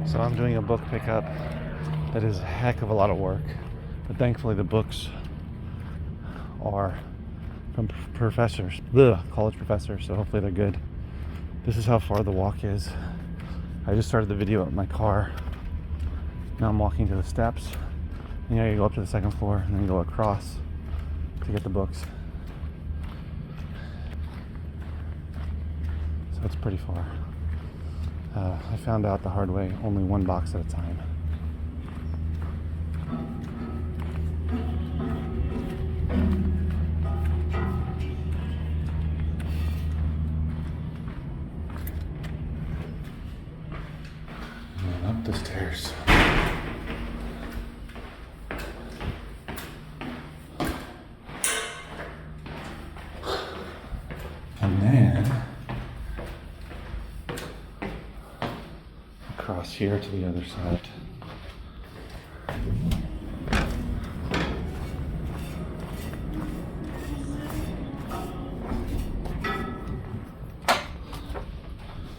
So I'm doing a book pickup that is a heck of a lot of work, but thankfully the books are from professors, college professors, so hopefully they're good. This is how far the walk is. I just started the video at my car. Now I'm walking to the steps. And you go up to the second floor and then go across to get the books. So it's pretty far. I found out the hard way, only one box at a time. And up the stairs. And then across here to the other side.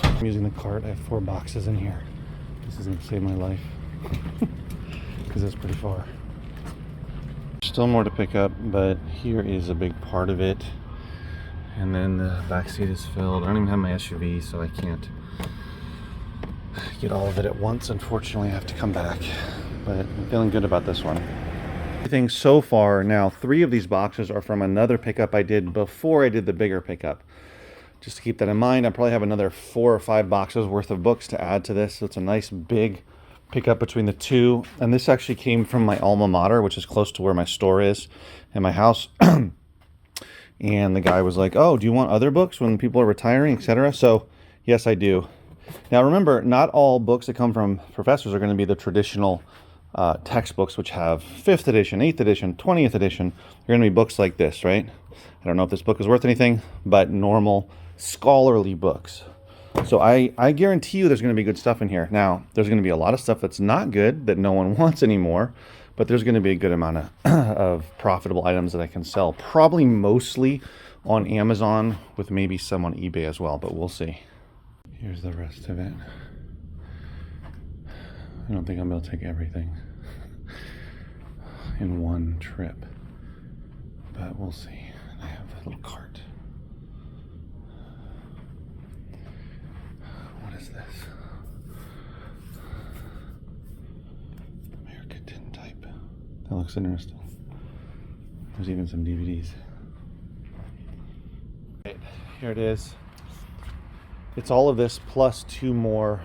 I'm using the cart. I have 4 boxes in here. This is going to save my life because it's pretty far. Still more to pick up, but here is a big part of it. And then the back seat is filled. I don't even have my SUV, so I can't get all of it at once. Unfortunately, I have to come back, but I'm feeling good about this one. Everything so far now, 3 of these boxes are from another pickup I did before I did the bigger pickup. Just to keep that in mind, I probably have another 4 or 5 boxes worth of books to add to this. So it's a nice big pickup between the 2. And this actually came from my alma mater, which is close to where my store is and my house. And the guy was like, oh, do you want other books when people are retiring, etc.? So yes, I do. Now remember, not all books that come from professors are going to be the traditional textbooks, which have 5th edition, 8th edition, 20th edition. They're going to be books like this, right? I don't know if this book is worth anything, but normal scholarly books. So I guarantee you there's going to be good stuff in here. Now, there's going to be a lot of stuff that's not good, that no one wants anymore, but there's going to be a good amount of profitable items that I can sell. Probably mostly on Amazon, with maybe some on eBay as well, but we'll see. Here's the rest of it. I don't think I'm able to take everything in one trip, but we'll see. I have a little cart. What is this? America Tintype. That looks interesting. There's even some DVDs. Right, here it is. It's all of this plus 2 more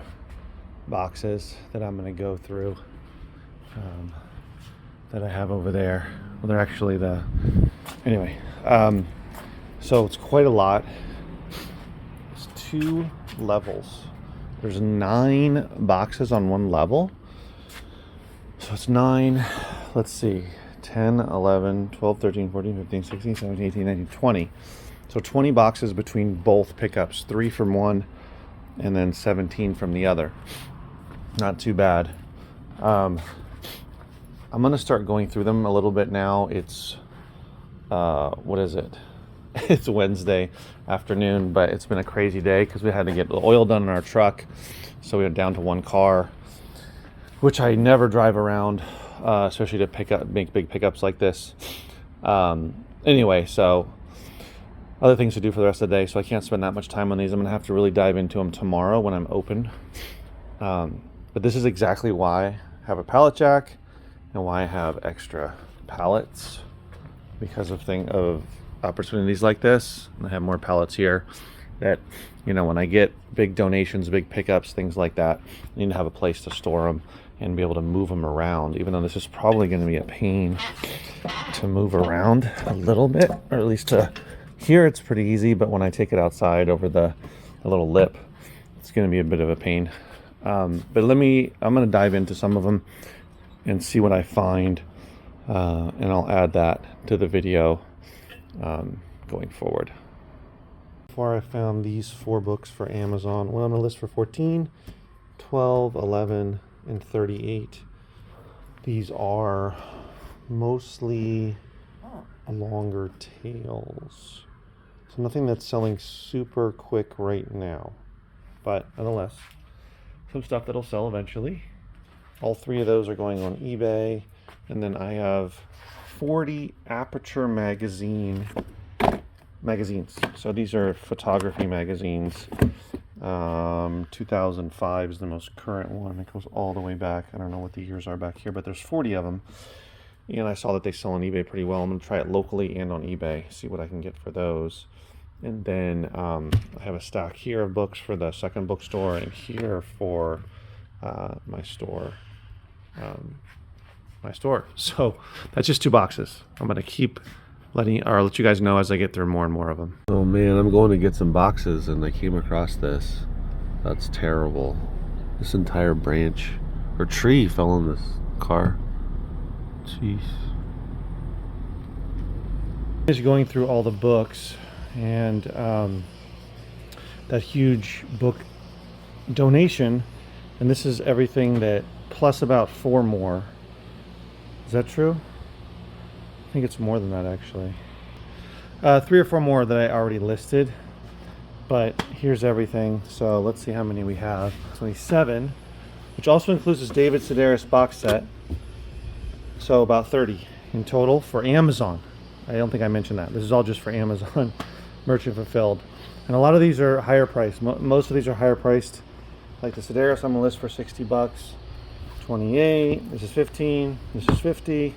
boxes that I'm going to go through that I have over there. Well, they're actually anyway, so it's quite a lot. It's 2 levels. There's 9 boxes on one level. So it's 9, let's see, 10, 11, 12, 13, 14, 15, 16, 17, 18, 19, 20. So 20 boxes between both pickups, 3 from one and then 17 from the other. Not too bad. I'm going to start going through them a little bit now. It's, what is it? It's Wednesday afternoon, but it's been a crazy day because we had to get the oil done in our truck. So we went down to 1 car, which I never drive around, especially to make big pickups like this. Anyway, so other things to do for the rest of the day, so I can't spend that much time on these. I'm going to have to really dive into them tomorrow when I'm open. But this is exactly why I have a pallet jack and why I have extra pallets, because of opportunities like this. And I have more pallets here that, when I get big donations, big pickups, things like that, I need to have a place to store them and be able to move them around, even though this is probably going to be a pain to move around a little bit, or at least to here it's pretty easy, but when I take it outside over the little lip, it's going to be a bit of a pain. But I'm going to dive into some of them and see what I find, and I'll add that to the video going forward. So far I found these 4 books for Amazon. One on the list for 14, 12, 11, and 38. These are mostly longer tails. So nothing that's selling super quick right now, but nonetheless. some stuff that'll sell eventually. All 3 of those are going on eBay. And then I have 40 Aperture magazines. So these are photography magazines. 2005 is the most current one. It goes all the way back. I don't know what the years are back here, but there's 40 of them. And I saw that they sell on eBay pretty well. I'm going to try it locally and on eBay, see what I can get for those. And then I have a stack here of books for the second bookstore, and here for my store. So that's just 2 boxes. I'm going to keep let you guys know as I get through more and more of them. Oh man, I'm going to get some boxes and I came across this. That's terrible. This entire branch or tree fell in this car. Jeez. Just going through all the books and that huge book donation, and this is everything that plus about 4 more. Is that true? I think it's more than that actually. 3 or 4 more that I already listed, but here's everything. So let's see how many we have. 27, which also includes this David Sedaris box set. So about 30 in total for Amazon. I don't think I mentioned that. This is all just for Amazon, merchant fulfilled. And a lot of these are higher priced. Most of these are higher priced. Like the Sedaris, I'm gonna list for 60 bucks. 28, this is 15, this is 50.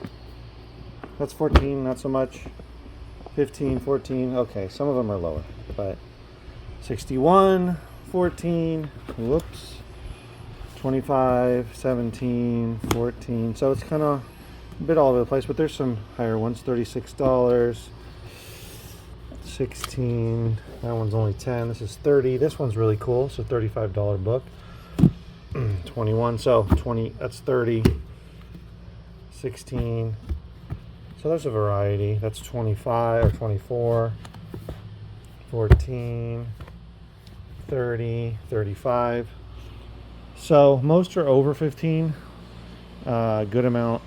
That's 14, not so much. 15, 14, okay, some of them are lower, but 61, 14, whoops, 25, 17, 14. So it's kind of a bit all over the place, but there's some higher ones. $36, 16, that one's only 10, this is 30. This one's really cool, so $35 book. 21, so 20, that's 30, 16. So there's a variety. That's 25 or 24, 14, 30, 35. So most are over 15. Good amount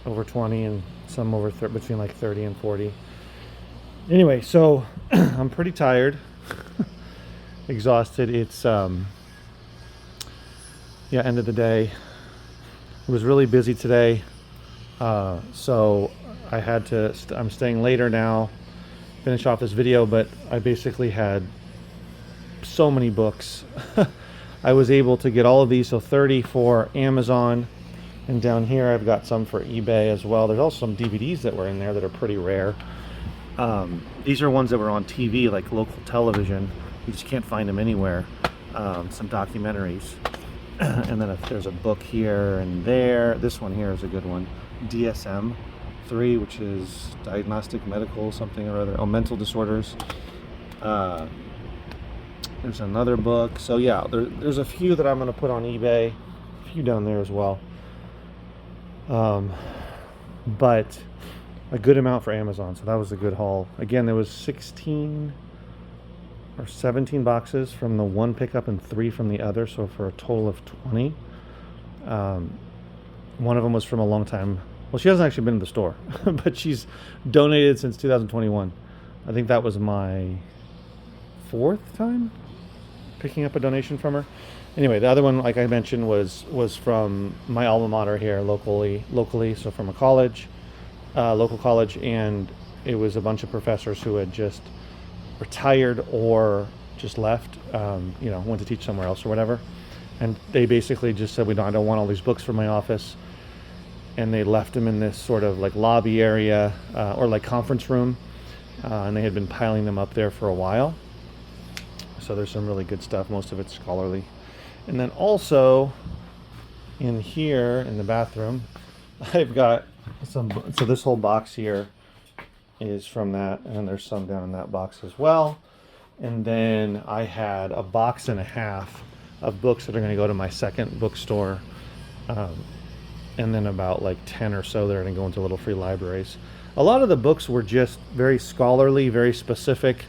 over 20, and some over between like 30 and 40. Anyway, so I'm pretty tired, exhausted. It's end of the day. It was really busy today, so I had to I'm staying later now, finish off this video, but I basically had so many books. I was able to get all of these, so 30 for Amazon, and down here I've got some for eBay as well. There's also some DVDs that were in there that are pretty rare. These are ones that were on TV, like local television. You just can't find them anywhere. Some documentaries. And then there's a book here and there. This one here is a good one. DSM-3, which is diagnostic medical something or other. Oh, mental disorders. There's another book. So yeah, there's a few that I'm going to put on eBay. A few down there as well. But a good amount for Amazon. So that was a good haul. Again, there was 16 or 17 boxes from the one pickup and 3 from the other, so for a total of 20. One of them was from a long time. Well, she hasn't actually been in the store, but she's donated since 2021. I think that was my 4th time picking up a donation from her. Anyway, the other one, like I mentioned, was from my alma mater here locally, so from a college, local college, and it was a bunch of professors who had just retired or just left, went to teach somewhere else or whatever, and they basically just said, I don't want all these books for my office, and they left them in this sort of like lobby area or like conference room, and they had been piling them up there for a while. So there's some really good stuff. Most of it's scholarly. And then also in here in the bathroom, I've got some. So this whole box here is from that, and there's some down in that box as well. And then I had a box and a half of books that are going to go to my second bookstore, and then about like 10 or so that are going to go into little free libraries. A lot of the books were just very scholarly, very specific,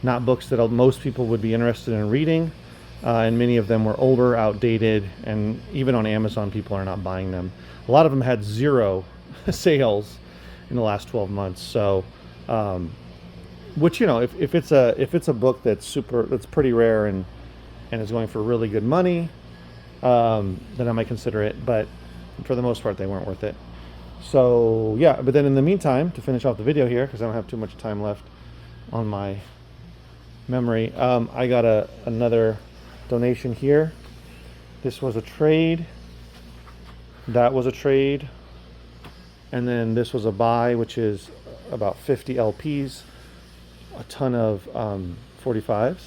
not books that most people would be interested in reading, and many of them were older, outdated, and even on Amazon people are not buying them. A lot of them had 0 sales in the last 12 months. So, which, if it's a book that's pretty rare and is going for really good money, then I might consider it. But for the most part, they weren't worth it. So yeah, but then in the meantime, to finish off the video here, because I don't have too much time left on my memory, I got another donation here. This was a trade. That was a trade. And then this was a buy, which is about 50 LPs, a ton of 45s.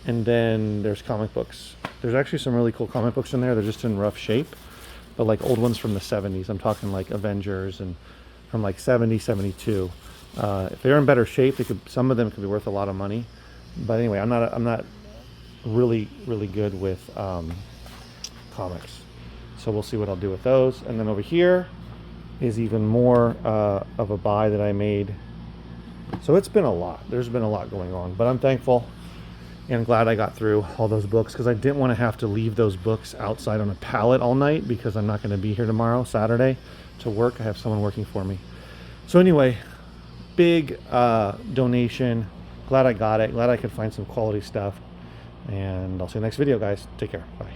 And then there's comic books. There's actually some really cool comic books in there. They're just in rough shape, but like old ones from the 70s. I'm talking like Avengers and from like 70, 72. If they're in better shape, some of them could be worth a lot of money. But anyway, I'm not really good with comics. So we'll see what I'll do with those. And then over here is even more of a buy that I made. So it's been a lot. There's been a lot going on, but I'm thankful and glad I got through all those books, because I didn't want to have to leave those books outside on a pallet all night, because I'm not going to be here tomorrow, Saturday, to work. I have someone working for me. So anyway, big donation. Glad I got it. Glad I could find some quality stuff. And I'll see you next video, guys. Take care. Bye.